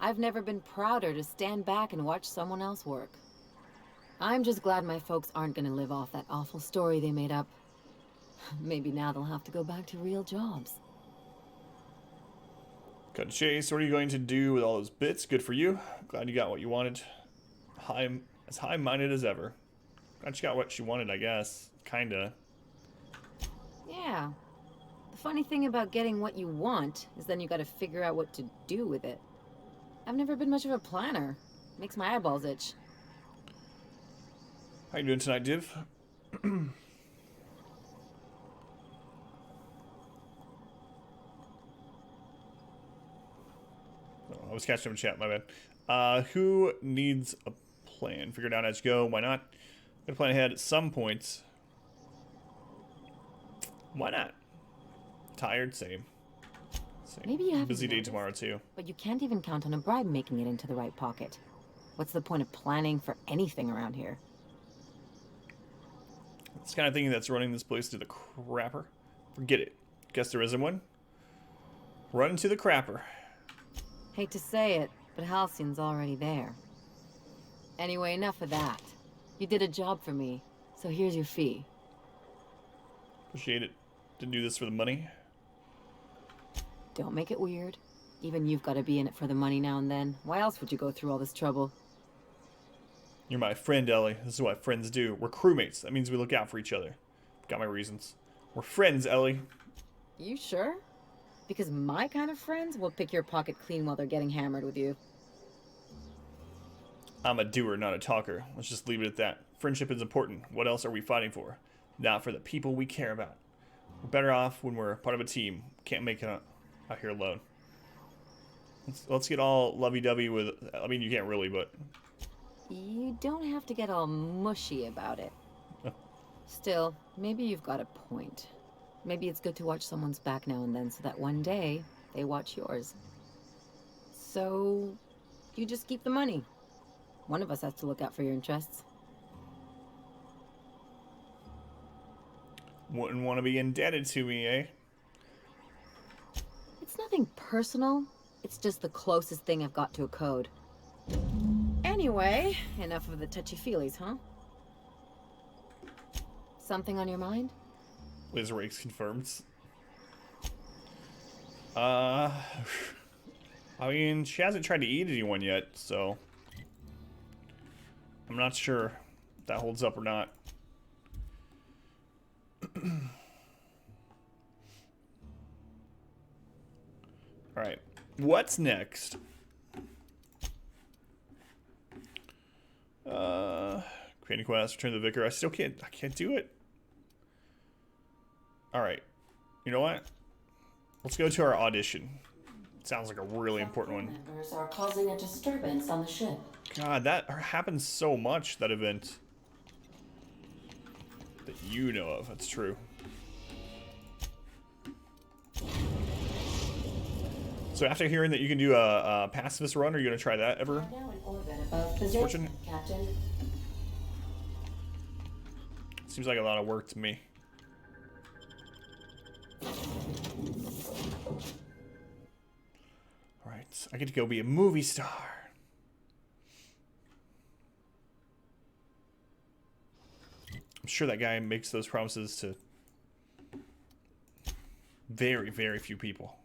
I've never been prouder to stand back and watch someone else work. I'm just glad my folks aren't going to live off that awful story they made up. Maybe now they'll have to go back to real jobs. Cut to chase. What are you going to do with all those bits? Good for you. Glad you got what you wanted. As high-minded as ever. Glad you got what you wanted, I guess. Kinda. Yeah. The funny thing about getting what you want is then you gotta figure out what to do with it. I've never been much of a planner. Makes my eyeballs itch. How you doing tonight, Div? I was catching up in chat, my bad. Who needs a plan. Figure it out as you go. Why not? Gotta plan ahead at some points. Why not? Tired, same. Maybe you haven't Busy day noticed, tomorrow too. but you can't even count on a bribe making it into the right pocket. What's the point of planning for anything around here? It's the kind of thing that's running this place to the crapper. Forget it. Guess there isn't one. Run to the crapper. Hate to say it, but Halcyon's already there. Anyway, enough of that. You did a job for me, so here's your fee. Appreciate it. Didn't do this for the money. Don't make it weird. Even you've got to be in it for the money now and then. Why else would you go through all this trouble? You're my friend, Ellie. This is what friends do. We're crewmates. That means we look out for each other. Got my reasons. We're friends, Ellie. You sure? Because my kind of friends will pick your pocket clean while they're getting hammered with you. I'm a doer, not a talker. Let's just leave it at that. Friendship is important. What else are we fighting for? Not for the people we care about. We're better off when we're part of a team. Can't make it out here alone. Let's get all lovey-dovey with... I mean, you can't really, but... You don't have to get all mushy about it. Still, maybe you've got a point. Maybe it's good to watch someone's back now and then so that one day they watch yours. So, you just keep the money. One of us has to look out for your interests. Wouldn't want to be indebted to me, eh? It's nothing personal. It's just the closest thing I've got to a code. Anyway, enough of the touchy-feelies, huh? Something on your mind? Liz Rakes confirms. I mean, she hasn't tried to eat anyone yet, so... I'm not sure if that holds up or not. Alright. What's next? Creating quest, return to the vicar. I can't do it. Alright. You know what? Let's go to our audition. Sounds like a really important one. Members are causing a disturbance on the ship. God, that happens so much, that event. That you know of, that's true. So after hearing that you can do a pacifist run, are you going to try that ever? Now in orbit above Fortune? position, Captain. Seems like a lot of work to me. Alright, I get to go be a movie star. I'm sure that guy makes those promises to very, very few people.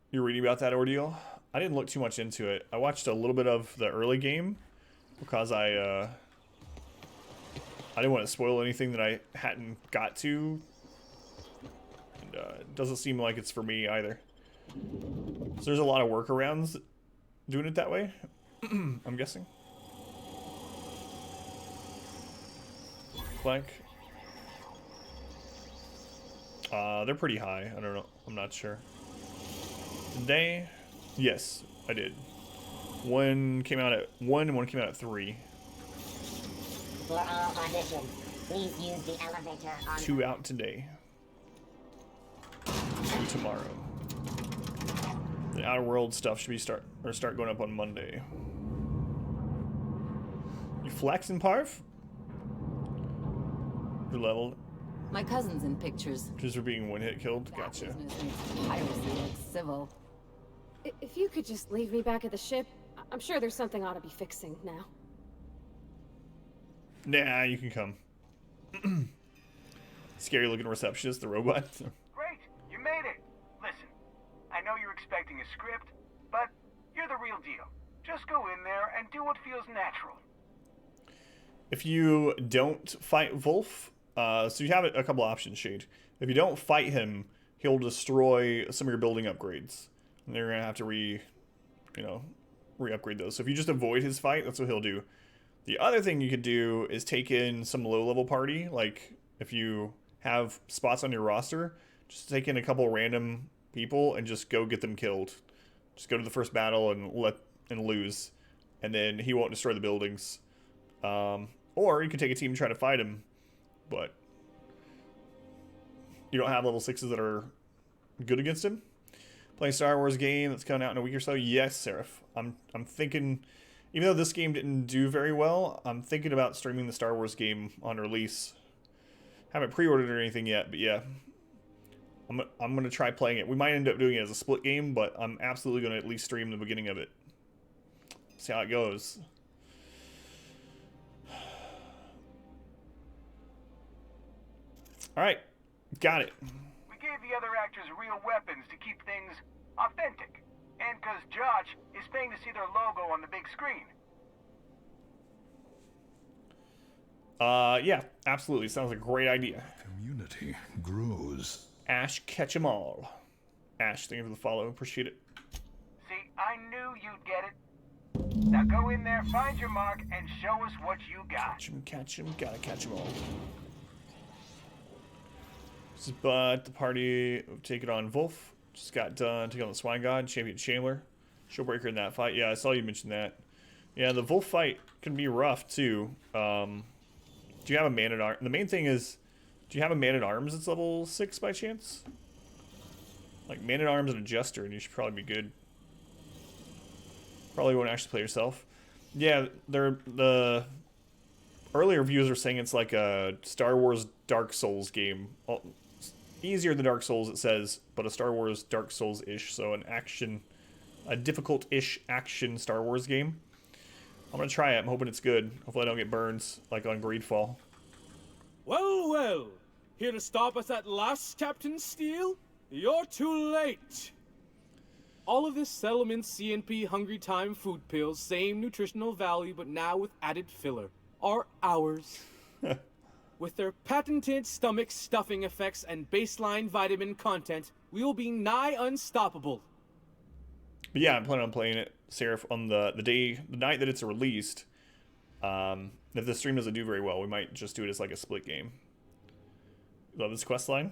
You're reading about that ordeal? I didn't look too much into it. I watched a little bit of the early game because I didn't want to spoil anything that I hadn't got to. And it doesn't seem like it's for me either. So there's a lot of workarounds doing it that way, I'm guessing. Like, they're pretty high. I don't know. I'm not sure. Today, yes, I did. One came out at 1 and one came out at 3. For all auditions, please use the elevator on 2 out today. 2 tomorrow. The Outer World stuff should be start going up on Monday. You flexing, Parv? Your level. My cousin's in pictures. Just for being one hit killed. Gotcha. Piracy looks civil. If you could just leave me back at the ship, I'm sure there's something ought to be fixing now. Nah, you can come. Scary looking receptionist, the robot. Great, you made it. Listen, I know you're expecting a script, but you're the real deal. Just go in there and do what feels natural. If you don't fight Wolf, so you have a couple options, Shade. If you don't fight him, he'll destroy some of your building upgrades. And they're gonna have to re-upgrade those. So if you just avoid his fight, that's what he'll do. The other thing you could do is take in some low-level party. Like, if you have spots on your roster, just take in a couple random people and just go get them killed. Just go to the first battle and lose. and then he won't destroy the buildings. Or you can take a team and try to fight him, but you don't have level 6s that are good against him. Playing Star Wars game that's coming out in a week or so. Yes, Seraph. I'm thinking, even though this game didn't do very well, I'm thinking about streaming the Star Wars game on release. Haven't pre-ordered or anything yet, but yeah. I'm going to try playing it. We might end up doing it as a split game, but I'm absolutely going to at least stream the beginning of it. See how it goes. Alright, got it. We gave the other actors real weapons to keep things authentic. And because Josh is paying to see their logo on the big screen. Yeah, absolutely. Sounds like a great idea. Community grows. Ash, catch 'em all. Ash, thank you for the follow. Appreciate it. See, I knew you'd get it. Now go in there, find your mark, and show us what you got. Catch 'em, gotta catch 'em all. But the party take it on Wolf. Just got done taking on the Swine God, Champion Chandler. Showbreaker in that fight. Yeah, I saw you mention that. Yeah, the Wolf fight can be rough too. Do you have a Man-at-Arms? The main thing is, do you have a Man-at-Arms that's level 6 by chance? Like Man-at-Arms and a Jester, and you should probably be good. Probably won't actually play yourself. Yeah, the earlier reviews are saying it's like a Star Wars Dark Souls game. Well, easier than Dark Souls, it says, but a Star Wars Dark Souls-ish, so a difficult-ish action Star Wars game. I'm gonna try it. I'm hoping it's good. Hopefully I don't get burns like on Greedfall. Well, well. Here to stop us at last, Captain Steele? You're too late. All of this settlement CNP Hungry Time food pills, same nutritional value, but now with added filler, are ours. With their patented stomach stuffing effects and baseline vitamin content, we will be nigh unstoppable. But yeah, I'm planning on playing it, Seraph, on the night that it's released. If the stream doesn't do very well, we might just do it as like a split game. Love this quest line.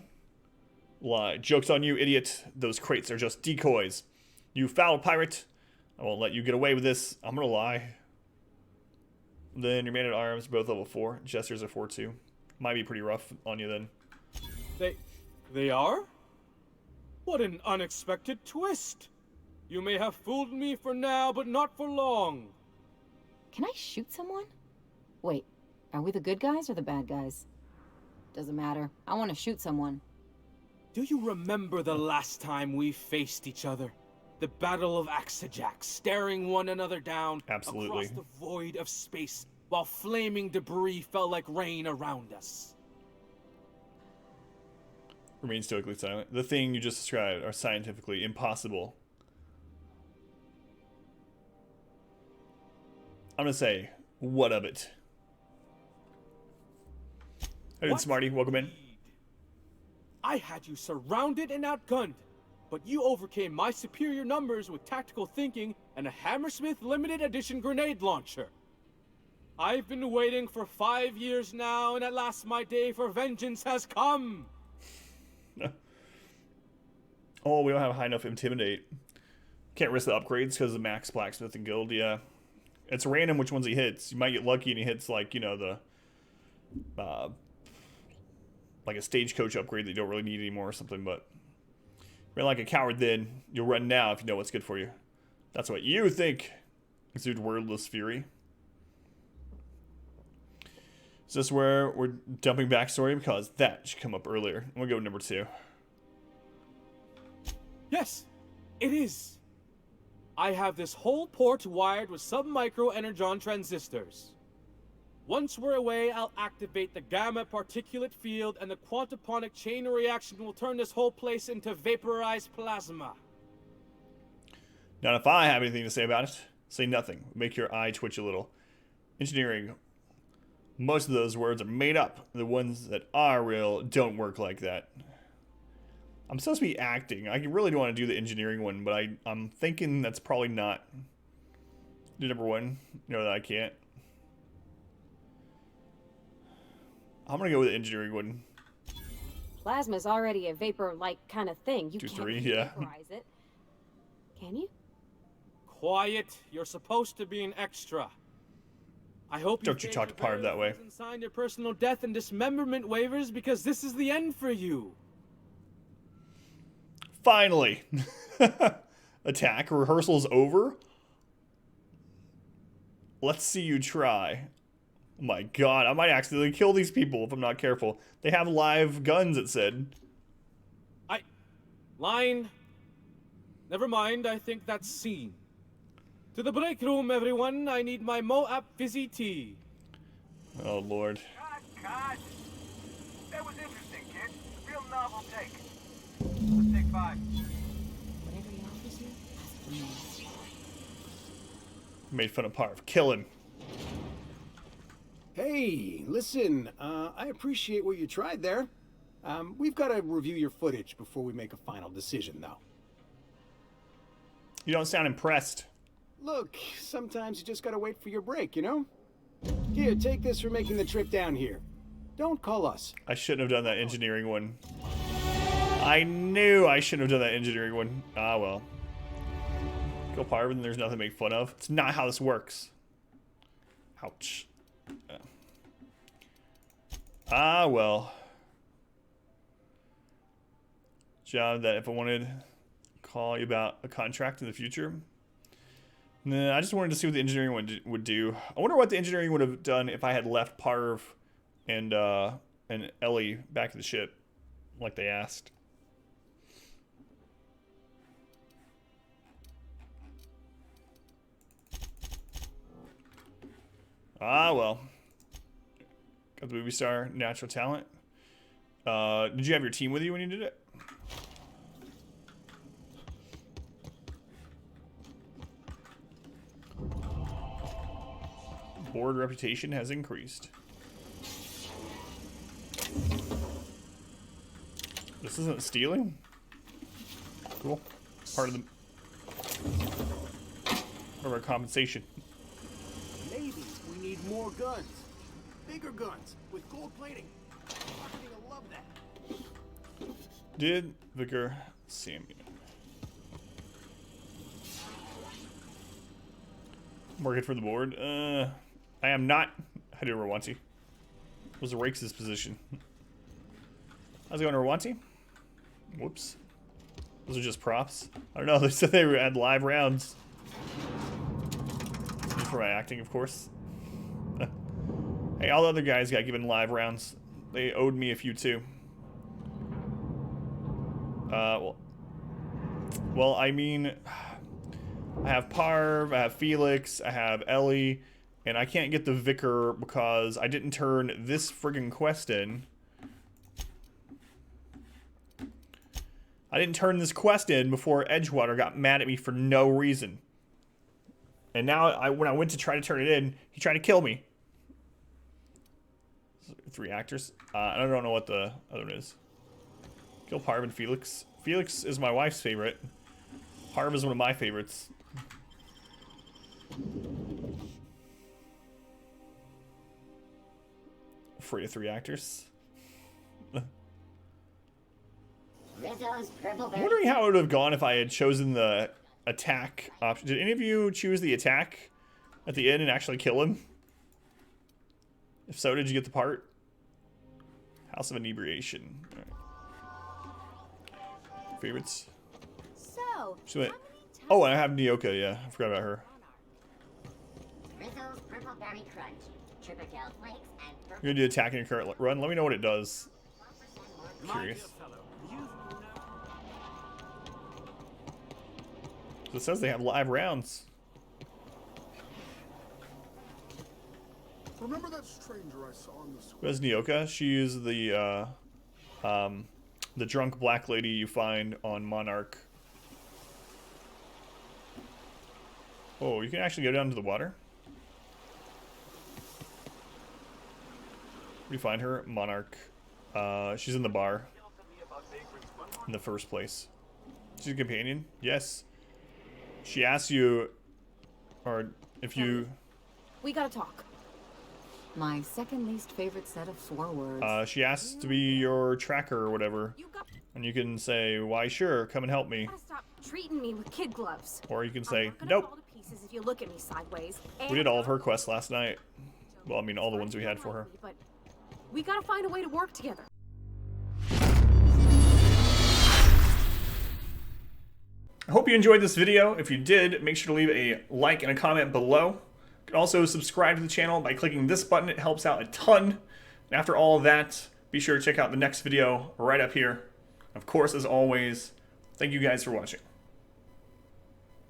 Lie. Joke's on you, idiot. Those crates are just decoys. You foul pirate. I won't let you get away with this. I'm gonna lie. Then your Man-at-Arms, both level 4. Jesters are 4-2. Might be pretty rough on you then. They are? What an unexpected twist. You may have fooled me for now, but not for long. Can I shoot someone? Wait, are we the good guys or the bad guys? Doesn't matter. I want to shoot someone. Do you remember the last time we faced each other? The Battle of Axajak, staring one another down Absolutely. across the void of space, while flaming debris fell like rain around us. Remain stoically silent. The thing you just described are scientifically impossible. I'm gonna say, what of it? Hey, Smarty, welcome in. I had you surrounded and outgunned, but you overcame my superior numbers with tactical thinking and a Hammersmith limited edition grenade launcher. I've been waiting for 5 years now, and at last my day for vengeance has come. Oh, we don't have high enough Intimidate. Can't risk the upgrades because of Max Blacksmith and Guild, yeah. It's random which ones he hits. You might get lucky and he hits, like, you know, the like a stagecoach upgrade that you don't really need anymore or something, but if you're like a coward then, you'll run now if you know what's good for you. That's what you think. Exude wordless fury. Is this where we're dumping backstory? Because that should come up earlier. I'm gonna go number 2. Yes, it is. I have this whole port wired with sub-micro energon transistors. Once we're away, I'll activate the gamma particulate field, and the quantaponic chain reaction will turn this whole place into vaporized plasma. Now, if I have anything to say about it, say nothing. Make your eye twitch a little. Engineering. Most of those words are made up. The ones that are real don't work like that. I'm supposed to be acting. I really don't want to do the engineering one, but I'm thinking that's probably not the number 1. No, that I can't. I'm gonna go with the engineering one. Plasma's already a vapor-like kind of thing. You 2-3, can't yeah. vaporize it. Can you? quiet. You're supposed to be an extra. I hope Don't you talk to Parv that way. and sign your personal death and dismemberment waivers because this is the end for you. Finally. Attack rehearsal's over. Let's see you try. Oh my god, I might accidentally kill these people if I'm not careful. They have live guns, it said. Line. Never mind, I think that's scene. To the break room, everyone. I need my Moab fizzy tea. Oh, Lord. Cut. That was interesting, kid. Real novel take. Let's take 5. Whatever he offers you, ask for me. Made fun of Parv. Kill him. Hey, listen, I appreciate what you tried there. We've got to review your footage before we make a final decision, though. You don't sound impressed. Look, sometimes you just gotta wait for your break, you know? Here, take this for making the trip down here. Don't call us. I shouldn't have done that engineering one. I knew I shouldn't have done that engineering one. Ah, well. Kill Parv and there's nothing to make fun of. It's not how this works. Ouch. Ah, well. Job that if I wanted to call you about a contract in the future. Nah, I just wanted to see what the engineering would do. I wonder what the engineering would have done if I had left Parv and Ellie back at the ship, like they asked. Ah, well. Got the movie star, natural talent. Did you have your team with you when you did it? Board reputation has increased. This isn't stealing? Cool. Part of our compensation. Maybe we need more guns. Bigger guns with gold plating. Marketing will love that. Did Vicar Samuel? Working for the board? I am not. I do Rwanti. Was Rakes' position. How's it going, Rwanti? Whoops. Those are just props. I don't know. They said they had live rounds. Just for my acting, of course. Hey, all the other guys got given live rounds. They owed me a few too. Well, I mean, I have Parv, I have Felix, I have Ellie, and I can't get the Vicar because I didn't turn this friggin' quest in. I didn't turn this quest in before Edgewater got mad at me for no reason. And now, when I went to try to turn it in, he tried to kill me. 3 actors. I don't know what the other one is. Kill Parv and Felix. Felix is my wife's favorite. Parv is one of my favorites. Afraid of 3 actors. I'm wondering how it would have gone if I had chosen the attack option. Did any of you choose the attack at the end and actually kill him? If so, did you get the part? House of Inebriation. Right. Favorites. So, She went, oh, and I have Nyoka, yeah. I forgot about her. Rizzle's Purple Berry Crunch, Triple Tail Flakes, and You're gonna do attack in your current run? Let me know what it does. Curious. So it says they have live rounds. Remember that stranger I saw in the square? Who has Nyoka? She is the drunk black lady you find on Monarch. Oh, you can actually go down to the water. Where do you find her? Monarch. She's in the bar. In the first place. She's a companion? Yes. She asks you, or if you... We gotta talk. My second least favorite set of 4 words. She asks to be your tracker or whatever. And you can say, why sure, come and help me. Stop treating me with kid gloves. Or you can say, nope, faces if you look at me sideways. We did all of her quests last night. Well, I mean, all the ones we had for her. But we gotta find a way to work together. I hope you enjoyed this video. If you did, make sure to leave a like and a comment below. You can also subscribe to the channel by clicking this button. It helps out a ton. And after all of that, be sure to check out the next video right up here. Of course, as always, thank you guys for watching.